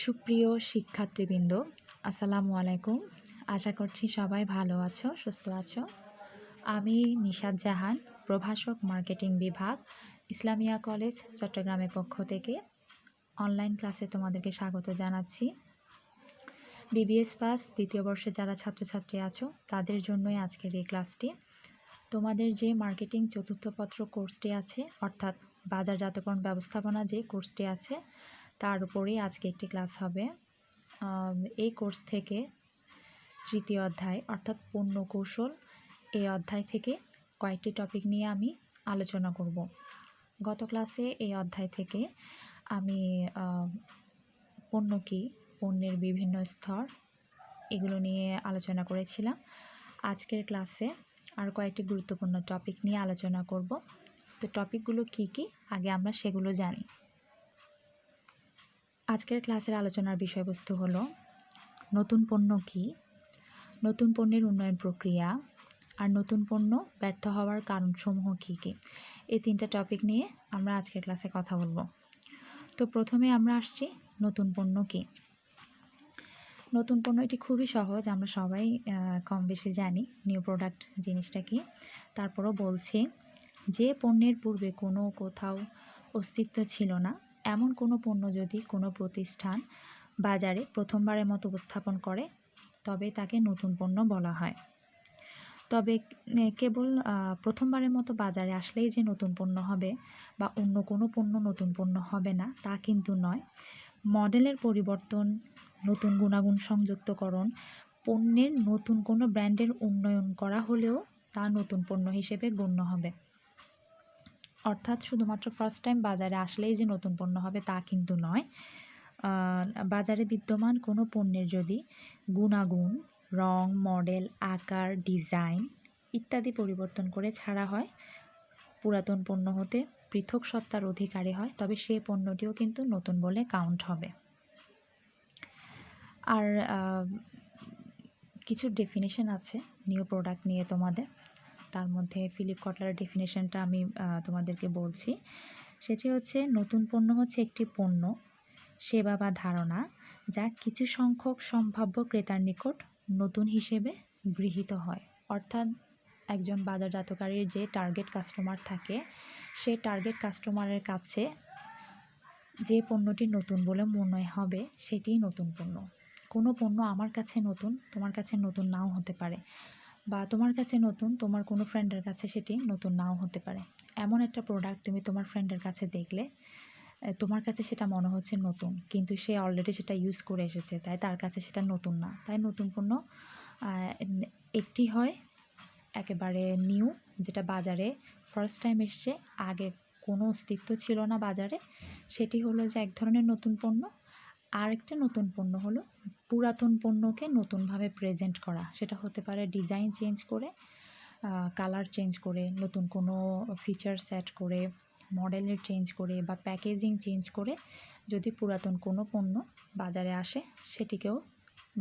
সুপ্রিয় শিক্ষার্থীবৃন্দ, আসসালামু আলাইকুম। আশা করছি সবাই ভালো আছো, সুস্থ আছো। আমি নিশাত জাহান, প্রভাষক মার্কেটিং বিভাগ, ইসলামিয়া কলেজ চট্টগ্রামের পক্ষ থেকে অনলাইন ক্লাসে তোমাদেরকে স্বাগত জানাচ্ছি। বিবিএস পাস দ্বিতীয় বর্ষে যারা ছাত্রছাত্রী আছো তাদের জন্যই আজকের এই ক্লাসটি। তোমাদের যে মার্কেটিং চতুর্থ পত্র কোর্সটি আছে, অর্থাৎ বাজারজাতকরণ ব্যবস্থাপনা যে কোর্সটি আছে, তার উপরেই আজকে একটি ক্লাস হবে। এই কোর্স থেকে তৃতীয় অধ্যায় অর্থাৎ পণ্য কৌশল, এই অধ্যায় থেকে কয়েকটি টপিক নিয়ে আমি আলোচনা করব। গত ক্লাসে এই অধ্যায় থেকে আমি পণ্য কী, পণ্যের বিভিন্ন স্তর, এগুলো নিয়ে আলোচনা করেছিলাম। আজকের ক্লাসে আর কয়েকটি গুরুত্বপূর্ণ টপিক নিয়ে আলোচনা করব। তো টপিকগুলো কী কী, আগে আমরা সেগুলো জানি। আজকের ক্লাসের আলোচনার বিষয়বস্তু হলো নতুন পণ্য কী, নতুন পণ্যের উন্নয়ন প্রক্রিয়া, আর নতুন পণ্য ব্যর্থ হওয়ার কারণসমূহ কী কী। এই তিনটা টপিক নিয়ে আমরা আজকের ক্লাসে কথা বলবো। তো প্রথমে আমরা আসছি নতুন পণ্য কী। নতুন পণ্য এটি খুবই সহজ, আমরা সবাই কম বেশি জানি নিউ প্রোডাক্ট জিনিসটা কী। তারপরও বলছি, যে পণ্যের পূর্বে কোথাও অস্তিত্ব ছিল না, এমন কোনো পণ্য যদি কোনো প্রতিষ্ঠান বাজারে প্রথমবারের মতো উপস্থাপন করে, তবে তাকে নতুন পণ্য বলা হয়। তবে কেবল প্রথমবারের মতো বাজারে আসলেই যে নতুন পণ্য হবে বা অন্য কোনো পণ্য নতুন পণ্য হবে না, তা কিন্তু নয়। মডেলের পরিবর্তন, নতুন গুণাগুণ সংযুক্তকরণ, পণ্যের নতুন কোনো ব্র্যান্ডের উন্নয়ন করা হলেও তা নতুন পণ্য হিসেবে গণ্য হবে। অর্থাৎ শুধুমাত্র ফার্স্ট টাইম বাজারে আসলেই যে নতুন পণ্য হবে তা কিন্তু নয়। বাজারে বিদ্যমান কোনো পণ্যের যদি গুণাগুণ, রং, মডেল, আকার, ডিজাইন ইত্যাদি পরিবর্তন করে ছাড়া হয়, পুরাতন পণ্য হতে পৃথক সত্তার অধিকারী হয়, তবে সেই পণ্যটিও কিন্তু নতুন বলে কাউন্ট হবে। আর কিছু ডেফিনেশন আছে নিউ প্রোডাক্ট নিয়ে তোমাদের, তার মধ্যে ফিলিপ কটলারের ডেফিনেশনটা আমি তোমাদেরকে বলছি। সেটি হচ্ছে, নতুন পণ্য হচ্ছে একটি পণ্য, সেবা বা ধারণা যা কিছু সংখ্যক সম্ভাব্য ক্রেতার নিকট নতুন হিসেবে গৃহীত হয়। অর্থাৎ একজন বাজারজাতকারীর যে টার্গেট কাস্টমার থাকে, সে টার্গেট কাস্টমারের কাছে যে পণ্যটি নতুন বলে মনে হবে সেটিই নতুন পণ্য। কোনো পণ্য আমার কাছে নতুন, তোমার কাছে নতুন নাও হতে পারে, বা তোমার কাছে নতুন, তোমার কোনো ফ্রেন্ডের কাছে সেটি নতুন নাও হতে পারে। এমন একটা প্রোডাক্ট তুমি তোমার ফ্রেন্ডের কাছে দেখলে, তোমার কাছে সেটা মনে হচ্ছে নতুন, কিন্তু সে অলরেডি সেটা ইউজ করে এসেছে, তাই তার কাছে সেটা নতুন না। তাই নতুন পণ্য একটি হয় একেবারে নিউ, যেটা বাজারে ফার্স্ট টাইম এসছে, আগে কোনো অস্তিত্ব ছিল না বাজারে, সেটি হলো যে এক ধরনের নতুন পণ্য। আরেকটা নতুন পণ্য হলো পুরাতন পণ্যকে নতুনভাবে প্রেজেন্ট করা। সেটা হতে পারে ডিজাইন চেঞ্জ করে, কালার চেঞ্জ করে, নতুন কোনো ফিচার সেট করে, মডেলের চেঞ্জ করে বা প্যাকেজিং চেঞ্জ করে যদি পুরাতন কোনো পণ্য বাজারে আসে, সেটিকেও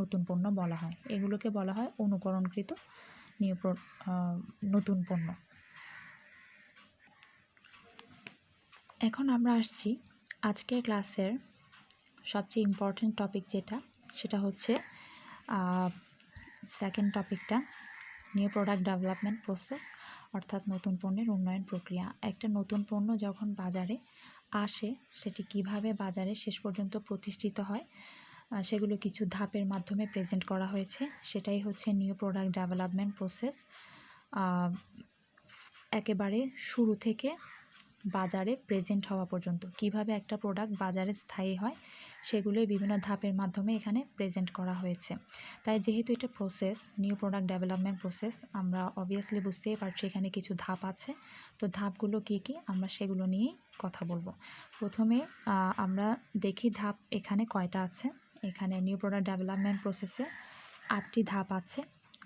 নতুন পণ্য বলা হয়। এগুলোকে বলা হয় অনুকরণকৃত নতুন পণ্য। এখন আমরা আসছি আজকের ক্লাসের সবচেয়ে ইম্পর্ট্যান্ট টপিক যেটা, সেটা হচ্ছে সেকেন্ড টপিকটা, নিউ প্রোডাক্ট ডেভেলপমেন্ট প্রসেস, অর্থাৎ নতুন পণ্যের উন্নয়ন প্রক্রিয়া। একটা নতুন পণ্য যখন বাজারে আসে, সেটি কিভাবে বাজারে শেষ পর্যন্ত প্রতিষ্ঠিত হয়, সেগুলো কিছু ধাপের মাধ্যমে প্রেজেন্ট করা হয়েছে। সেটাই হচ্ছে নিউ প্রোডাক্ট ডেভেলপমেন্ট প্রসেস। একেবারে শুরু থেকে বাজারে প্রেজেন্ট হওয়া পর্যন্ত কিভাবে একটা প্রোডাক্ট বাজারে স্থায়ী হয়, সেগুলোই বিভিন্ন ধাপের মাধ্যমে এখানে প্রেজেন্ট করা হয়েছে। তাই যেহেতু এটা process, new product development process, আমরা অবভিয়াসলি বুঝতেই পারছি এখানে কিছু ধাপ আছে। তো ধাপগুলো কি কি, আমরা সেগুলো নিয়েই কথা বলবো। প্রথমে আমরা দেখি ধাপ এখানে কয়টা আছে। এখানে নিউ প্রোডাক্ট ডেভেলপমেন্ট প্রসেসে 8টি ধাপ আছে।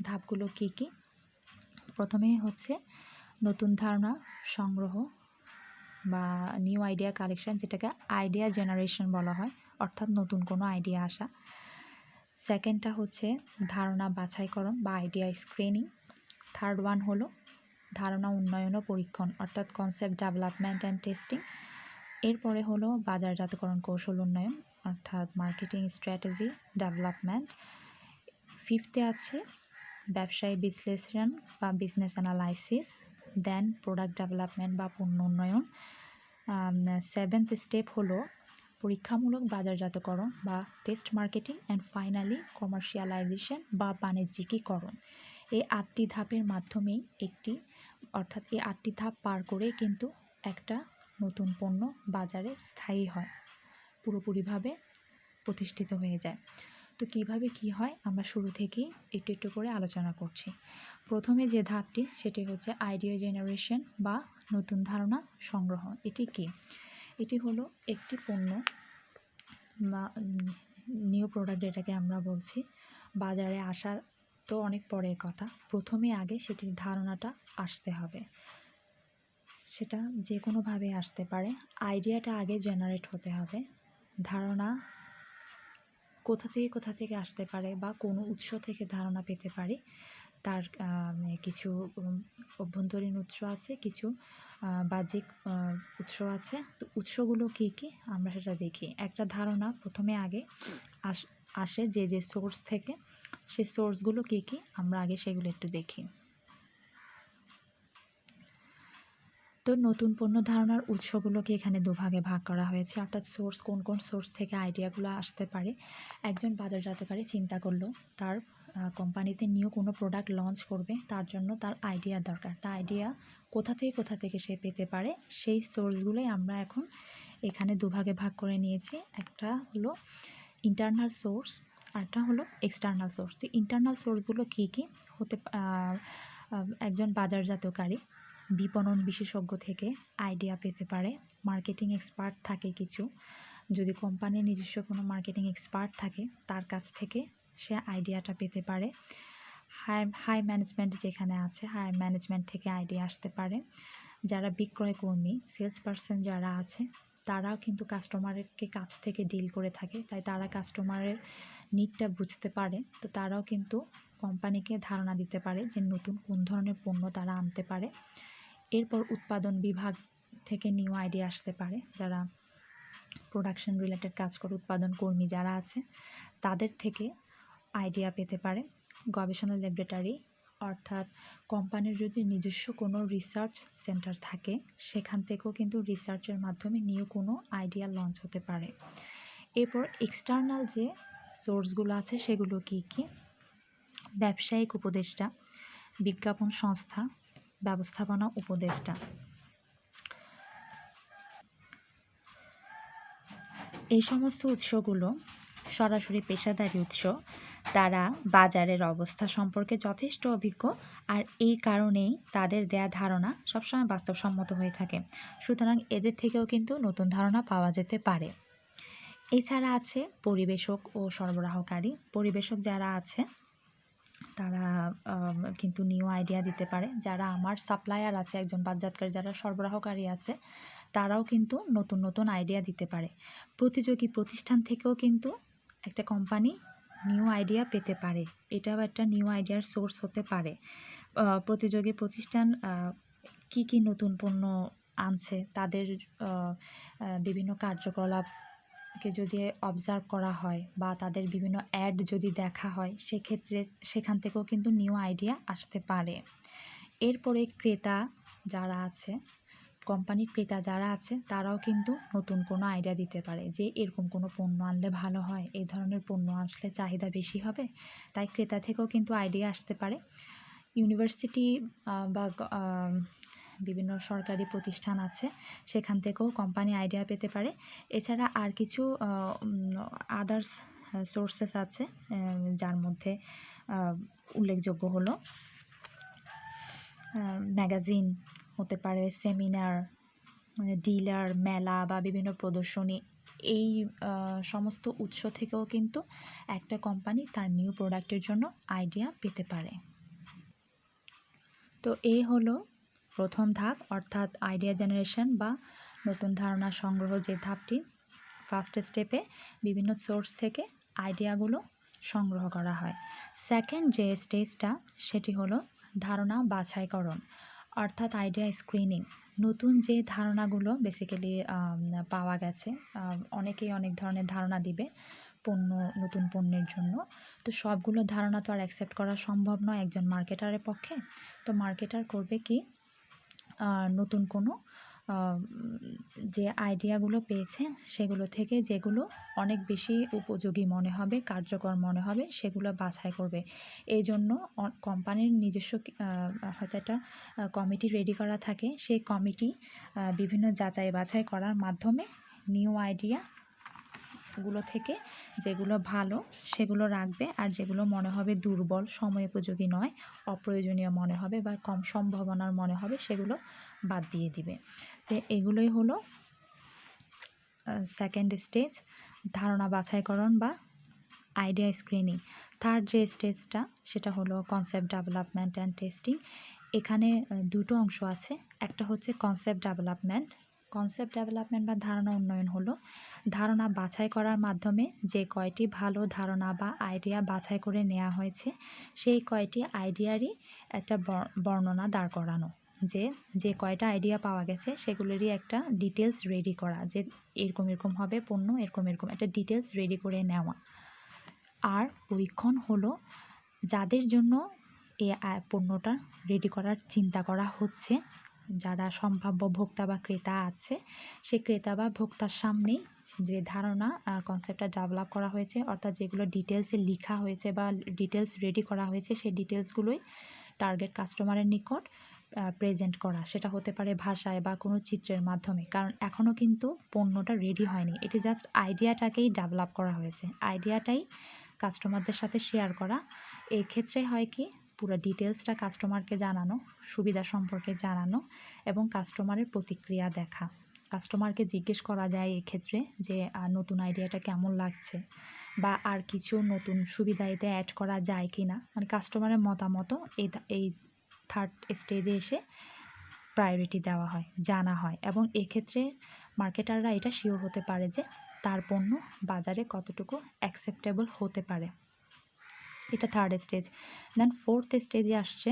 ধাপগুলো কি কি? প্রথমেই হচ্ছে নতুন ধারণা সংগ্রহ বা নিউ আইডিয়া কালেকশন, যেটাকে আইডিয়া জেনারেশন বলা হয়, অর্থাৎ নতুন কোনো আইডিয়া আসা। সেকেন্ডটা হচ্ছে ধারণা বাছাইকরণ বা আইডিয়া স্ক্রিনিং। থার্ড ওয়ান হলো ধারণা উন্নয়ন ও পরীক্ষণ, অর্থাৎ কনসেপ্ট ডেভেলপমেন্ট অ্যান্ড টেস্টিং। এরপরে হলো বাজারজাতকরণ কৌশল উন্নয়ন অর্থাৎ মার্কেটিং স্ট্র্যাটেজি ডেভেলপমেন্ট। 5th-এ আছে ব্যবসায়ী বিশ্লেষণ বা বিজনেস অ্যানালাইসিস, দেন প্রোডাক্ট ডেভেলপমেন্ট বা পণ্য উন্নয়ন। 7th স্টেপ হলো পরীক্ষামূলক বাজারজাতকরণ বা test marketing and finally commercialisation বা বাণিজ্যিকীকরণ। এই 8টি ধাপের মাধ্যমেই এই 8টি ধাপ পার করে কিন্তু একটা নতুন পণ্য বাজারে স্থায়ী হয়, পুরোপুরিভাবে প্রতিষ্ঠিত হয়ে যায়। তো কিভাবে কি হয় আমরা শুরু থেকেই একটু একটু করে আলোচনা করছি। প্রথমে যে ধাপটি সেটি হচ্ছে আইডিয়া জেনারেশন বা নতুন ধারণা সংগ্রহ। এটি কি? এটি হলো একটি পণ্য বা নিউ প্রোডাক্ট যেটাকে আমরা বলছি, বাজারে আসার তো অনেক পরের কথা, প্রথমে আগে সেটির ধারণাটা আসতে হবে। সেটা যে কোনোভাবে আসতে পারে, আইডিয়াটা আগে জেনারেট হতে হবে। ধারণা কোথা থেকে আসতে পারে বা কোনো উৎস থেকে ধারণা পেতে পারি, তার কিছু অভ্যন্তরীণ উৎস আছে, কিছু বাহ্যিক উৎস আছে। তো উৎসগুলো কী কী আমরা সেটা দেখি। একটা ধারণা প্রথমে আগে আসে যে সোর্স থেকে, সেই সোর্সগুলো কী কী আমরা আগে সেগুলো একটু দেখি। তো নতুন পণ্য ধারণার উৎসগুলোকে এখানে দুভাগে ভাগ করা হয়েছে, অর্থাৎ সোর্স কোন সোর্স থেকে আইডিয়াগুলো আসতে পারে। একজন বাজারজাতকারী চিন্তা করলো তার কোম্পানিতে নিউ কোনো প্রোডাক্ট লঞ্চ করবে, তার জন্য তার আইডিয়া দরকার। তার আইডিয়া কোথা থেকে সে পেতে পারে, সেই সোর্সগুলোই আমরা এখন এখানে দুভাগে ভাগ করে নিয়েছি। একটা হলো ইন্টারনাল সোর্স, আরটা হলো এক্সটার্নাল সোর্স। তো ইন্টারনাল সোর্সগুলো কী কী হতে একজন বাজারজাতকারী বিপণন বিশেষজ্ঞ থেকে আইডিয়া পেতে পারে, মার্কেটিং এক্সপার্ট থাকে কিছু, যদি কোম্পানির নিজস্ব কোনো মার্কেটিং এক্সপার্ট থাকে তার কাছ থেকে সে আইডিয়াটা পেতে পারে। হাই ম্যানেজমেন্ট যেখানে আছে, হায়ার ম্যানেজমেন্ট থেকে আইডিয়া আসতে পারে। যারা বিক্রয় কর্মী, সেলস পারসন যারা আছে, তারাও কিন্তু কাস্টমারকে কাছ থেকে ডিল করে থাকে, তাই তারা কাস্টমারের নিডটা বুঝতে পারে। তো তারাও কিন্তু কোম্পানিকে ধারণা দিতে পারে যে নতুন কোন ধরনের পণ্য তারা আনতে পারে। এরপর উৎপাদন বিভাগ থেকে নিউ আইডিয়া আসতে পারে, যারা প্রোডাকশন রিলেটেড কাজ করে, উৎপাদন কর্মী যারা আছে তাদের থেকে আইডিয়া পেতে পারে। গবেষণা ল্যাবরেটরি, অর্থাৎ কোম্পানির যদি নিজস্ব কোনো রিসার্চ সেন্টার থাকে, সেখান থেকেও কিন্তু রিসার্চের মাধ্যমে নিউ কোনো আইডিয়া লঞ্চ হতে পারে। এরপর এক্সটার্নাল যে সোর্সগুলো আছে সেগুলো কী কী? ব্যবসায়িক উপদেষ্টা, বিজ্ঞাপন সংস্থা, ব্যবস্থাপনা উপদেষ্টা। এই সমস্ত উৎসগুলো সরাসরি পেশাদারি উৎস, তারা বাজারের অবস্থা সম্পর্কে যথেষ্ট অভিজ্ঞ, আর এই কারণেই তাদের দেয়া ধারণা সবসময় বাস্তবসম্মত হয়ে থাকে। সুতরাং এদের থেকেও কিন্তু নতুন ধারণা পাওয়া যেতে পারে। এছাড়া আছে পরিবেশক ও সরবরাহকারী। পরিবেশক যারা আছে তারা কিন্তু নিউ আইডিয়া দিতে পারে। যারা আমার সাপ্লায়ার আছে, একজন বাজারজাতকারী যারা সরবরাহকারী আছে, তারাও কিন্তু নতুন আইডিয়া দিতে পারে। প্রতিযোগী প্রতিষ্ঠান থেকেও কিন্তু একটা কোম্পানি নিউ আইডিয়া পেতে পারে, এটাও একটা নিউ আইডিয়ার সোর্স হতে পারে। প্রতিযোগী প্রতিষ্ঠান কি নতুন পণ্য আনছে, তাদের বিভিন্ন কার্যকলাপকে যদি অবজার্ভ করা হয় বা তাদের বিভিন্ন অ্যাড যদি দেখা হয়, সেক্ষেত্রে সেখান থেকেও কিন্তু নিউ আইডিয়া আসতে পারে। এরপরে ক্রেতা যারা আছে, কোম্পানির ক্রেতা যারা আছে, তারাও কিন্তু নতুন কোনো আইডিয়া দিতে পারে যে এরকম কোনো পণ্য আনলে ভালো হয়, এই ধরনের পণ্য আসলে চাহিদা বেশি হবে, তাই ক্রেতা থেকেও কিন্তু আইডিয়া আসতে পারে। ইউনিভার্সিটি বা বিভিন্ন সরকারি প্রতিষ্ঠান আছে, সেখান থেকেও কোম্পানি আইডিয়া পেতে পারে। এছাড়া আর কিছু আদার্স সোর্সেস আছে, যার মধ্যে উল্লেখযোগ্য হলো ম্যাগাজিন হতে পারে, সেমিনার, ডিলার, মেলা বা বিভিন্ন প্রদর্শনী। এই সমস্ত উৎস থেকেও কিন্তু একটা কোম্পানি তার নিউ প্রোডাক্টের জন্য আইডিয়া পেতে পারে। তো এই হলো প্রথম ধাপ, অর্থাৎ আইডিয়া জেনারেশন বা নতুন ধারণা সংগ্রহ যে ধাপটি। ফার্স্ট স্টেপে বিভিন্ন সোর্স থেকে আইডিয়াগুলো সংগ্রহ করা হয়। সেকেন্ড যে স্টেজটা সেটি হলো ধারণা বাছাইকরণ, অর্থাৎ আইডিয়া স্ক্রিনিং। নতুন যে ধারণাগুলো বেসিক্যালি পাওয়া গেছে, অনেকেই অনেক ধরনের ধারণা দিবে নতুন পণ্যের জন্য। তো সবগুলো ধারণা তো আর অ্যাকসেপ্ট করা সম্ভব নয় একজন মার্কেটারের পক্ষে। তো মার্কেটার করবে কি, নতুন কোনো যে আইডিয়াগুলো পেয়েছে সেগুলো থেকে যেগুলো অনেক বেশি উপযোগী মনে হবে, কার্যকর মনে হবে, সেগুলো বাছাই করবে। এই জন্য কোম্পানির নিজস্ব হয়তো একটা কমিটি রেডি করা থাকে। সেই কমিটি বিভিন্ন যাচাই বাছাই করার মাধ্যমে নিউ আইডিয়াগুলো থেকে যেগুলো ভালো সেগুলো রাখবে, আর যেগুলো মনে হবে দুর্বল, সময়োপযোগী নয়, অপ্রয়োজনীয় মনে হবে বা কম সম্ভাবনার মনে হবে, সেগুলো বাদ দিয়ে দিবে। তো এগুলোই হলো সেকেন্ড স্টেজ, ধারণা বাছাইকরণ বা আইডিয়া স্ক্রিনিং। থার্ড যে স্টেজটা সেটা হলো কনসেপ্ট ডেভেলপমেন্ট অ্যান্ড টেস্টিং। এখানে দুটো অংশ আছে। একটা হচ্ছে কনসেপ্ট ডেভেলপমেন্ট বা ধারণা উন্নয়ন হলো ধারণা বাছাই করার মাধ্যমে যে কয়টি ভালো ধারণা বা আইডিয়া বাছাই করে নেওয়া হয়েছে সেই কয়টি আইডিয়ারই একটা বর্ণনা দাঁড় করানো, যে কয়টা আইডিয়া পাওয়া গেছে সেগুলোরই একটা ডিটেলস রেডি করা, যে এরকম হবে পণ্য, এরকম একটা ডিটেলস রেডি করে নেওয়া। আর পরীক্ষণ হলো যাদের জন্য এই পণ্যটা রেডি করার চিন্তা করা হচ্ছে, যারা সম্ভাব্য ভোক্তা বা ক্রেতা আছে, সে ক্রেতা বা ভোক্তার সামনেই যে ধারণা কনসেপ্টটা ডেভেলপ করা হয়েছে, অর্থাৎ যেগুলো ডিটেলসে লেখা হয়েছে বা ডিটেলস রেডি করা হয়েছে, সেই ডিটেলসগুলোই টার্গেট কাস্টমারের নিকট প্রেজেন্ট করা। সেটা হতে পারে ভাষায় বা কোনো চিত্রের মাধ্যমে, কারণ এখনও কিন্তু পণ্যটা রেডি হয়নি, এটি জাস্ট আইডিয়াটাকেই ডেভেলপ করা হয়েছে, আইডিয়াটাই কাস্টমারদের সাথে শেয়ার করা। এই ক্ষেত্রে হয় কি, পুরো ডিটেলসটা কাস্টমারকে জানানো, সুবিধা সম্পর্কে জানানো এবং কাস্টমারের প্রতিক্রিয়া দেখা। কাস্টমারকে জিজ্ঞেস করা যায় এক্ষেত্রে যে নতুন আইডিয়াটা কেমন লাগছে, বা আর কিছু নতুন সুবিধা এতে অ্যাড করা যায় কি না, মানে কাস্টমারের মতামতও এই থার্ড স্টেজে এসে প্রায়োরিটি দেওয়া হয়, জানা হয়, এবং এক্ষেত্রে মার্কেটাররা এটা শিওর হতে পারে যে তার পণ্য বাজারে কতটুকু অ্যাকসেপ্টেবল হতে পারে। এটা থার্ড স্টেজ। দেন ফোর্থ স্টেজে আসছে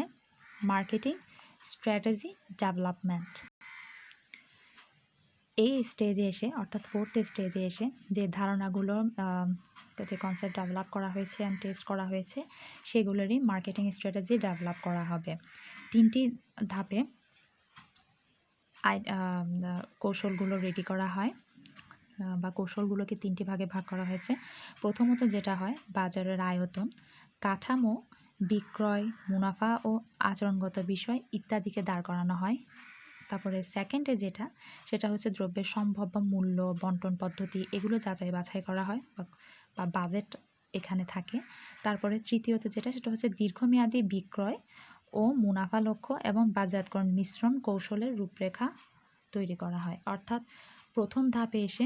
মার্কেটিং স্ট্র্যাটেজি ডেভেলপমেন্ট। এই স্টেজে এসে, অর্থাৎ ফোর্থ স্টেজে এসে যে ধারণাগুলো যে কনসেপ্ট ডেভেলপ করা হয়েছে এবং টেস্ট করা হয়েছে সেগুলোরই মার্কেটিং স্ট্র্যাটেজি ডেভেলপ করা হবে। 3টি ধাপে কৌশলগুলো রেডি করা হয়, বা কৌশলগুলোকে 3টি ভাগে ভাগ করা হয়েছে। প্রথমত যেটা হয়, বাজারের আয়তন, কাঠামো, বিক্রয়, মুনাফা ও আচরণগত বিষয় ইত্যাদিকে দাঁড় করানো হয়। তারপরে সেকেন্ডে সেটা হচ্ছে দ্রব্যের সম্ভাব্য মূল্য, বন্টন পদ্ধতি, এগুলো যাচাই বাছাই করা হয়, বা বাজেট এখানে থাকে। তারপরে তৃতীয়ত সেটা হচ্ছে দীর্ঘমেয়াদী বিক্রয় ও মুনাফা লক্ষ্য এবং বাজারজাতকরণ মিশ্রণ কৌশলের রূপরেখা তৈরি করা হয়। অর্থাৎ প্রথম ধাপে এসে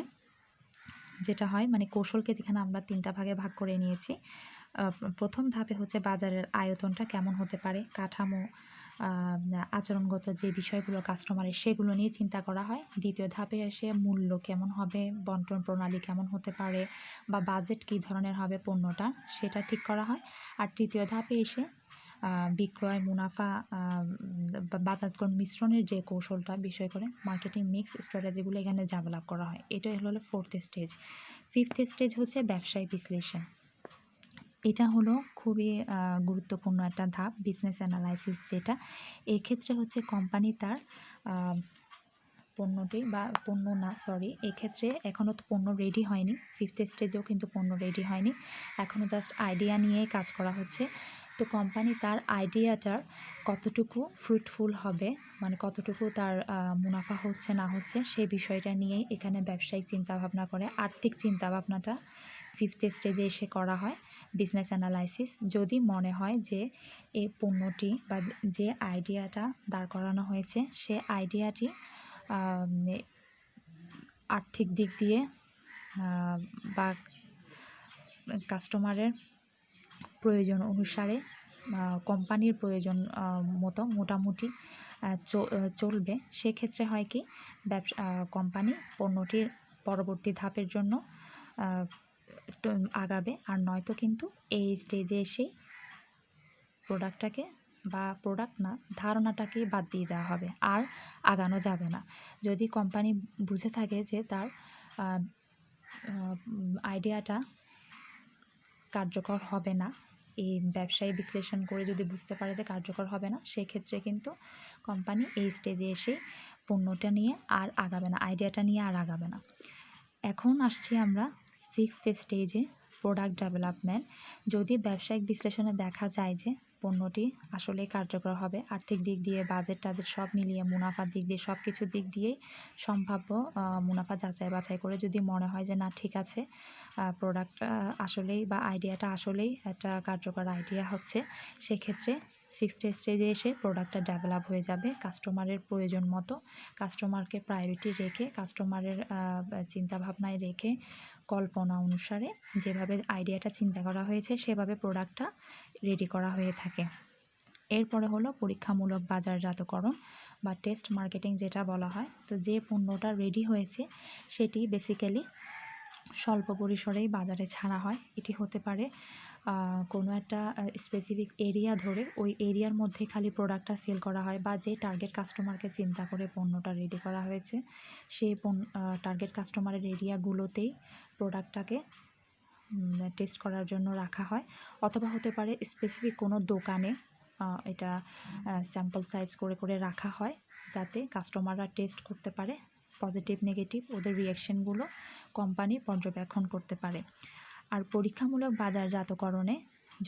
যেটা হয়, মানে কৌশলকে যেখানে আমরা 3টা ভাগে ভাগ করে নিয়েছি। প্রথম ধাপে হচ্ছে বাজারের আয়তনটা কেমন হতে পারে, কাঠামো, আচরণগত যে বিষয়গুলো কাস্টমারের, সেগুলো নিয়ে চিন্তা করা হয়। দ্বিতীয় ধাপে এসে মূল্য কেমন হবে, বন্টন প্রণালী কেমন হতে পারে, বা বাজেট কী ধরনের হবে পণ্যটা, সেটা ঠিক করা হয়। আর তৃতীয় ধাপে এসে বিক্রয়, মুনাফা বা বাজারজাতকরণ মিশ্রণের যে কৌশলটা বিষয় করে মার্কেটিং মিক্স স্ট্র্যাটেজিগুলো এখানে ডেভেলপ করা হয়। এটাই হলো ফোর্থ স্টেজ। ফিফথ স্টেজ হচ্ছে ব্যবসায়িক বিশ্লেষণ। এটা হলো খুবই গুরুত্বপূর্ণ একটা ধাপ, বিজনেস অ্যানালাইসিস যেটা। এক্ষেত্রে হচ্ছে কোম্পানি তার এক্ষেত্রে এখনও তো পণ্য রেডি হয়নি, ফিফথ স্টেজেও কিন্তু পণ্য রেডি হয়নি, এখনও জাস্ট আইডিয়া নিয়েই কাজ করা হচ্ছে। তো কোম্পানি তার আইডিয়াটার কতটুকু ফ্রুটফুল হবে, মানে কতটুকু তার মুনাফা হচ্ছে না হচ্ছে, সেই বিষয়টা নিয়েই এখানে ব্যবসায়িক চিন্তাভাবনা করে। আর্থিক চিন্তাভাবনাটা ফিফথ স্টেজে এসে করা হয়, বিজনেস অ্যানালাইসিস। যদি মনে হয় যে এই পণ্যটি বা যে আইডিয়াটা দাঁড় করানো হয়েছে সে আইডিয়াটি আর্থিক দিক দিয়ে বা কাস্টমারের প্রয়োজন অনুসারে, কোম্পানির প্রয়োজন মতো মোটামুটি চলবে, সেক্ষেত্রে হয় কি, কোম্পানি পণ্যটির পরবর্তী ধাপের জন্য আগাবে। আর নয়তো কিন্তু এই স্টেজে এসেই প্রোডাক্টটাকে বা প্রোডাক্ট না, ধারণাটাকেই বাদ দিয়ে দেওয়া হবে, আর আগানো যাবে না। যদি কোম্পানি বুঝে থাকে যে তার আইডিয়াটা কার্যকর হবে না, এই ব্যবসায়ী বিশ্লেষণ করে যদি বুঝতে পারে যে কার্যকর হবে না, সেক্ষেত্রে কিন্তু কোম্পানি এই স্টেজে এসে পণ্যটা নিয়ে আর আগাবে না, আইডিয়াটা নিয়ে আর আগাবে না। এখন আসছি আমরা 6th স্টেজে, প্রোডাক্ট ডেভেলপমেন্ট। যদি ব্যবসায়িক বিশ্লেষণে দেখা যায় যে পণ্যটি আসলেই কার্যকর হবে, আর্থিক দিক দিয়ে, বাজেট টাজেট সব মিলিয়ে, মুনাফার দিক দিয়ে, সব কিছু দিক দিয়েই সম্ভাব্য মুনাফা যাচাই বাছাই করে যদি মনে হয় যে না ঠিক আছে, প্রোডাক্টটা আসলেই বা আইডিয়াটা আসলেই একটা কার্যকর আইডিয়া হচ্ছে, সেক্ষেত্রে 6th স্টেজে এসে প্রোডাক্টটা ডেভেলপ হয়ে যাবে কাস্টমারের প্রয়োজন মতো, কাস্টমারকে প্রায়োরিটি রেখে, কাস্টমারের চিন্তাভাবনায় রেখে, কল্পনা অনুসারে যেভাবে আইডিয়াটা চিন্তা করা হয়েছে সেভাবে প্রোডাক্টটা রেডি করা হয়ে থাকে। এরপরে হলো পরীক্ষামূলক বাজারজাতকরণ বা টেস্ট মার্কেটিং যেটা বলা হয়। তো যে পণ্যটা রেডি হয়েছে সেটি বেসিক্যালি স্বল্প পরিসরেই বাজারে ছাড়া হয়। এটি হতে পারে কোনো একটা স্পেসিফিক এরিয়া ধরে ওই এরিয়ার মধ্যে খালি প্রোডাক্টটা সেল করা হয়, বা যে টার্গেট কাস্টমারকে চিন্তা করে পণ্যটা রেডি করা হয়েছে সেই টার্গেট কাস্টমারের এরিয়াগুলোতেই প্রোডাক্টটাকে টেস্ট করার জন্য রাখা হয়। অথবা হতে পারে স্পেসিফিক কোনো দোকানে এটা স্যাম্পল সাইজ করে করে রাখা হয়, যাতে কাস্টমাররা টেস্ট করতে পারে, পজিটিভ নেগেটিভ ওদের রিয়াকশানগুলো কোম্পানি পর্যবেক্ষণ করতে পারে। আর পরীক্ষামূলক বাজারজাতকরণে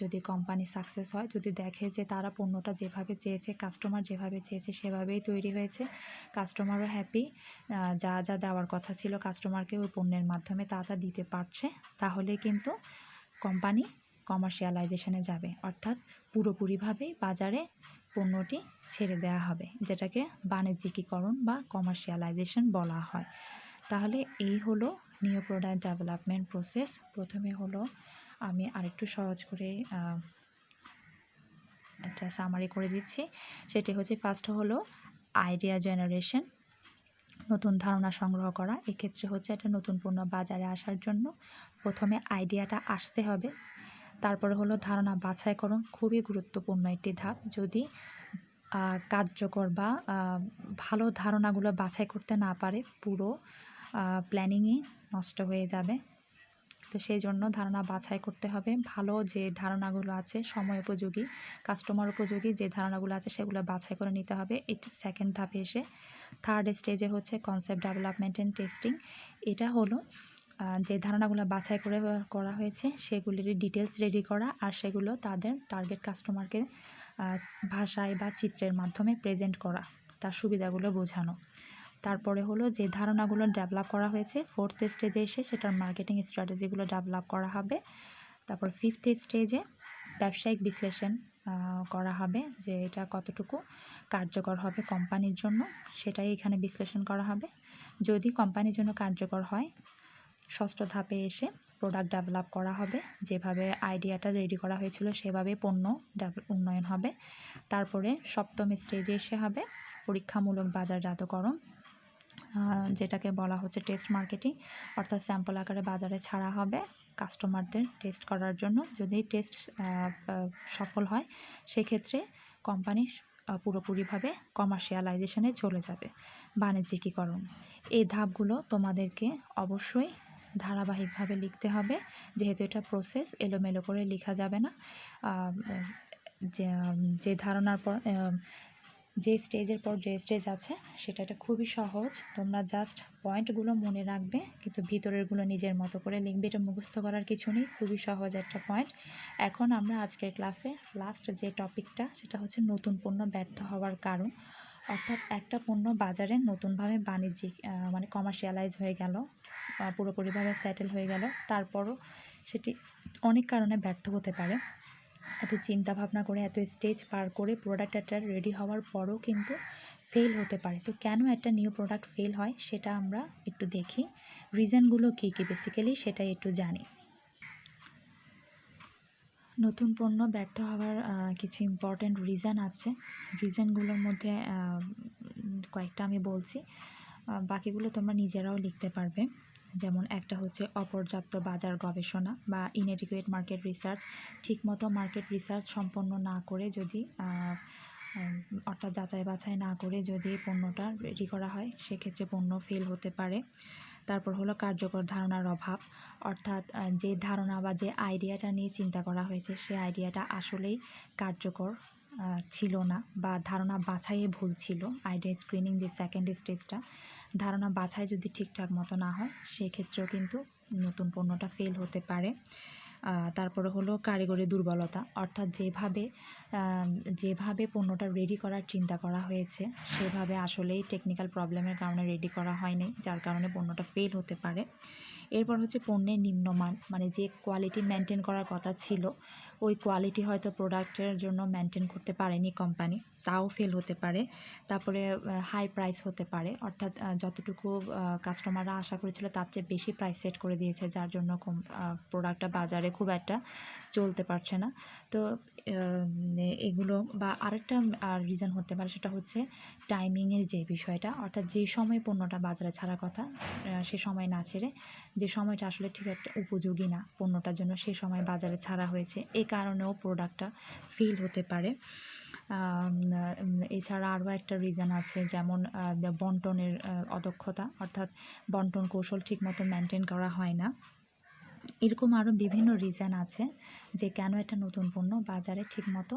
যদি কোম্পানি সাকসেস হয়, যদি দেখে যে তারা পণ্যটা যেভাবে চেয়েছে, কাস্টমার যেভাবে চেয়েছে সেভাবেই তৈরি হয়েছে, কাস্টমারও হ্যাপি, যা যা দেওয়ার কথা ছিল কাস্টমারকে ওই পণ্যের মাধ্যমে তা তা দিতে পারছে, তাহলে কিন্তু কোম্পানি কমার্শিয়ালাইজেশনে যাবে, অর্থাৎ পুরোপুরিভাবেই বাজারে পণ্যটি ছেড়ে দেওয়া হবে, যেটাকে বাণিজ্যিকীকরণ বা কমার্শিয়ালাইজেশন বলা হয়। তাহলে এই হলো নিউ প্রোডাক্ট ডেভেলপমেন্ট প্রসেস। প্রথমে হলো আমি আরেকটু সহজ করে একটা সামারি করে দিচ্ছি। সেটি হচ্ছে, ফার্স্ট হলো আইডিয়া জেনারেশন, নতুন ধারণা সংগ্রহ করা। এক্ষেত্রে হচ্ছে একটা নতুন পণ্য বাজারে আসার জন্য প্রথমে আইডিয়াটা আসতে হবে। তারপরে হলো ধারণা বাছাইকরণ, খুবই গুরুত্বপূর্ণ একটি ধাপ। যদি কার্যকর বা ভালো ধারণাগুলো বাছাই করতে না পারে, পুরো প্ল্যানিংই নষ্ট হয়ে যাবে। তো সেই জন্য ধারণা বাছাই করতে হবে, ভালো যে ধারণাগুলো আছে, সময় উপযোগী, কাস্টমার উপযোগী যে ধারণাগুলো আছে সেগুলো বাছাই করে নিতে হবে। এটি সেকেন্ড ধাপে এসে থার্ড স্টেজে হচ্ছে কনসেপ্ট ডেভেলপমেন্ট অ্যান্ড টেস্টিং। এটা হলো যে ধারণাগুলো বাছাই করে করা হয়েছে সেগুলির ডিটেলস রেডি করা, আর সেগুলো তাদের টার্গেট কাস্টমারকে ভাষায় বা চিত্রের মাধ্যমে প্রেজেন্ট করা, তার সুবিধাগুলো বোঝানো। তারপরে হলো যে ধারণাগুলো ডেভেলপ করা হয়েছে, ফোর্থ স্টেজে এসে সেটার মার্কেটিং স্ট্র্যাটেজিগুলো ডেভেলপ করা হবে। তারপর ফিফথ স্টেজে ব্যবসায়িক বিশ্লেষণ করা হবে, যে এটা কতটুকু কার্যকর হবে কোম্পানির জন্য, সেটাই এখানে বিশ্লেষণ করা হবে। যদি কোম্পানির জন্য কার্যকর হয়, ষষ্ঠ ধাপে এসে প্রোডাক্ট ডেভেলপ করা হবে, যেভাবে আইডিয়াটা রেডি করা হয়েছিল সেভাবে পণ্য উন্নয়ন হবে। তারপরে সপ্তম স্টেজে এসে হবে পরীক্ষামূলক বাজারজাতকরণ, যেটাকে বলা হচ্ছে টেস্ট মার্কেটিং, অর্থাৎ স্যাম্পল আকারে বাজারে ছাড়া হবে কাস্টমারদের টেস্ট করার জন্য। যদি টেস্ট সফল হয়, সেক্ষেত্রে কোম্পানি পুরোপুরিভাবে কমার্শিয়ালাইজেশনে চলে যাবে, বাণিজ্যিকীকরণ। এই ধাপগুলো তোমাদেরকে অবশ্যই ধারাবাহিকভাবে লিখতে হবে, যেহেতু এটা প্রসেস, এলোমেলো করে লেখা যাবে না। যে ধারণার পর যে স্টেজের পর যে স্টেজ আছে সেটা এটা খুবই সহজ, তোমরা জাস্ট পয়েন্টগুলো মনে রাখবে, কিন্তু ভিতরেরগুলো নিজের মতো করে লিখবে, এটা মুখস্থ করার কিছু নেই, খুবই সহজ একটা পয়েন্ট। এখন আমরা আজকের ক্লাসে লাস্ট যে টপিকটা, সেটা হচ্ছে নতুন পণ্য ব্যর্থ হওয়ার কারণ। অর্থাৎ একটা পণ্য বাজারে নতুনভাবে বাণিজ্যিক মানে কমার্শিয়ালাইজ হয়ে গেল, পুরোপুরিভাবে সেটেল হয়ে গেল, তারপরও সেটি অনেক কারণে ব্যর্থ হতে পারে। এত চিন্তা ভাবনা করে, এত স্টেজ পার করে প্রোডাক্ট একটা রেডি হওয়ার পরও কিন্তু ফেল হতে পারে। তো কেন একটা নিউ প্রোডাক্ট ফেল হয় সেটা আমরা একটু দেখি, রিজনগুলো কী কী বেসিক্যালি সেটাই একটু জানি। নতুন পণ্য ব্যর্থ হওয়ার কিছু ইম্পর্ট্যান্ট রিজন আছে। রিজনগুলোর মধ্যে কয়েকটা আমি বলছি, বাকিগুলো তোমরা নিজেরাও লিখতে পারবে। যেমন একটা হচ্ছে অপর্যাপ্ত বাজার গবেষণা বা ইনএডিকুয়েট মার্কেট রিসার্চ। ঠিকমতো মার্কেট রিসার্চ সম্পন্ন না করে যদি অর্থাৎ যাচাই বাছাই না করে যদি পণ্যটা রেডি করা হয়, সেক্ষেত্রে পণ্য ফেল হতে পারে। তারপর হলো কার্যকর ধারণার অভাব, অর্থাৎ যে ধারণা বা যে আইডিয়াটা নিয়ে চিন্তা করা হয়েছে সেই আইডিয়াটা আসলেই কার্যকর ছিল না, বা ধারণা বাছাইয়ে ভুল ছিল। আইডিয়া স্ক্রিনিং যে সেকেন্ড স্টেজটা, ধারণা বাছাই যদি ঠিকঠাক মতো না হয়, সেক্ষেত্রেও কিন্তু নতুন পণ্যটা ফেল হতে পারে। তারপরে হলো কারিগরি দুর্বলতা, অর্থাৎ যেভাবে পণ্যটা রেডি করার চিন্তা করা হয়েছে সেভাবে আসলেই টেকনিক্যাল প্রবলেমের কারণে রেডি করা হয়নি, যার কারণে পণ্যটা ফেল হতে পারে। এরপর হচ্ছে পণ্যের নিম্নমান, মানে যে কোয়ালিটি মেনটেন করার কথা ছিল ওই কোয়ালিটি হয়তো প্রোডাক্টের জন্য মেনটেন করতে পারেনি কোম্পানি, তাও ফেল হতে পারে। তারপরে হাই প্রাইস হতে পারে, অর্থাৎ যতটুকু কাস্টমাররা আশা করেছিল তার চেয়ে বেশি প্রাইস সেট করে দিয়েছে, যার জন্য প্রোডাক্টটা বাজারে খুব একটা চলতে পারছে না। তো এগুলো বা আরেকটা রিজন হতে পারে, সেটা হচ্ছে টাইমিংয়ের যে বিষয়টা, অর্থাৎ যে সময় পণ্যটা বাজারে ছাড়ার কথা সে সময় না ছেড়ে যে সময়টা আসলে ঠিক একটা উপযোগী না পণ্যটার জন্য, সে সময় বাজারে ছাড়া হয়েছে, এই কারণেও প্রোডাক্টটা ফেল হতে পারে। এছাড়া আরও একটা রিজন আছে, যেমন বন্টনের অদক্ষতা, অর্থাৎ বন্টন কৌশল ঠিকমতো মেনটেন করা হয় না। এরকম আরও বিভিন্ন রিজন আছে যে কেন একটা নতুন পণ্য বাজারে ঠিকমতো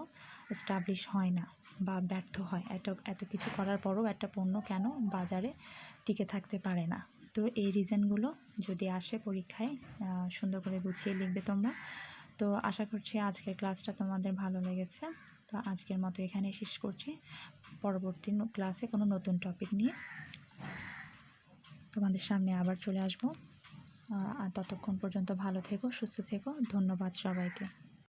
এস্টাবলিশ হয় না বা ব্যর্থ হয়। এত কিছু করার পরও একটা পণ্য কেন বাজারে টিকে থাকতে পারে না। তো এই রিজনগুলো যদি আসে পরীক্ষায় সুন্দর করে গুছিয়ে লিখবে তোমরা। তো আশা করছি আজকের ক্লাসটা তোমাদের ভালো লেগেছে। তো আজকের মতো এখানেই শেষ করছি। পরবর্তী ক্লাসে কোনো নতুন টপিক নিয়ে তোমাদের সামনে আবার চলে আসবো। আর ততক্ষণ পর্যন্ত ভালো থেকো, সুস্থ থেকো। ধন্যবাদ সবাইকে।